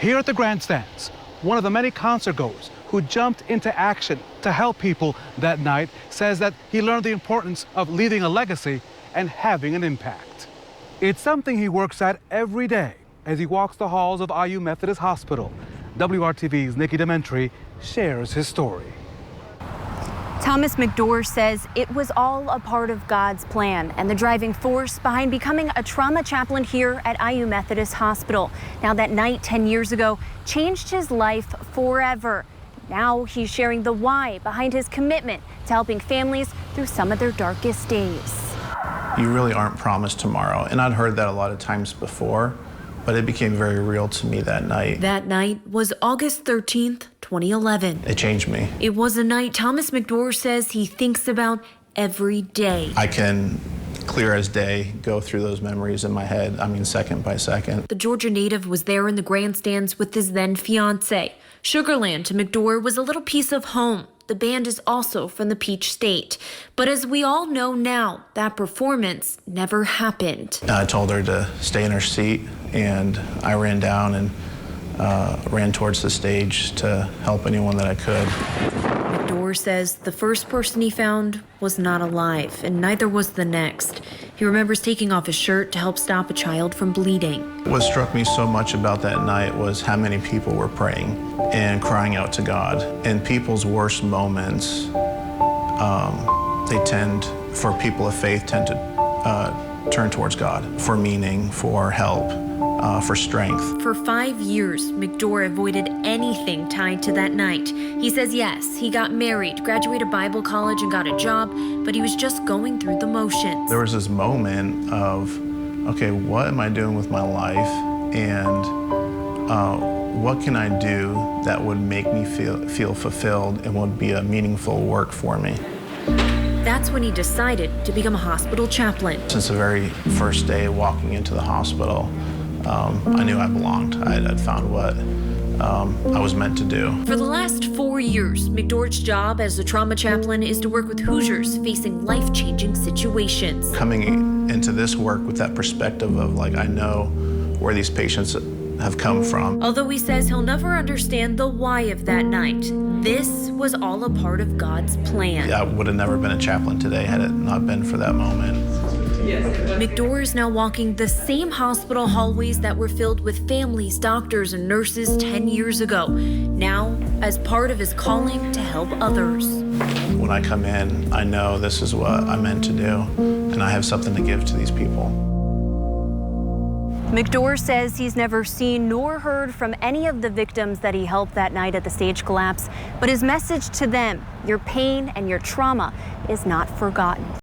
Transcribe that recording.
Here at the grandstands, one of the many concertgoers who jumped into action to help people that night says that he learned the importance of leaving a legacy and having an impact. It's something he works at every day as he walks the halls of IU Methodist Hospital. WRTV's Nikki Dementri shares his story. Thomas McDorr says it was all a part of God's plan and the driving force behind becoming a trauma chaplain here at IU Methodist Hospital. Now, that night 10 years ago changed his life forever. Now he's sharing the why behind his commitment to helping families through some of their darkest days. You really aren't promised tomorrow, and I'd heard that a lot of times before, but it became very real to me that night. That night was August 13th, 2011. It changed me. It was a night Thomas McDorr says he thinks about every day. I can, clear as day, go through those memories in my head, second by second. The Georgia native was there in the grandstands with his then fiance. Sugarland to McDorr was a little piece of home. The band is also from the Peach State. But as we all know now, that performance never happened. I told her to stay in her seat, and I ran down and ran towards the stage to help anyone that I could. McDorr says the first person he found was not alive, and neither was the next. He remembers taking off his shirt to help stop a child from bleeding. What struck me so much about that night was how many people were praying and crying out to God. In people's worst moments, for people of faith, tend to turn towards God for meaning, for help, for strength. For 5 years, McDorr avoided anything tied to that night. He says yes, he got married, graduated Bible college, and got a job, but he was just going through the motions. There was this moment of, okay, what am I doing with my life? And what can I do that would make me feel fulfilled and would be a meaningful work for me? That's when he decided to become a hospital chaplain. Since the very first day walking into the hospital, I knew I belonged. I'd found what I was meant to do. For the last 4 years, McDorr's job as a trauma chaplain is to work with Hoosiers facing life-changing situations. Coming into this work with that perspective of, I know where these patients have come from. Although he says he'll never understand the why of that night, this was all a part of God's plan. I would have never been a chaplain today had it not been for that moment. McDorr is now walking the same hospital hallways that were filled with families, doctors, and nurses 10 years ago, now as part of his calling to help others. When I come in, I know this is what I'm meant to do, and I have something to give to these people. McDorr says he's never seen nor heard from any of the victims that he helped that night at the stage collapse, but his message to them, your pain and your trauma is not forgotten.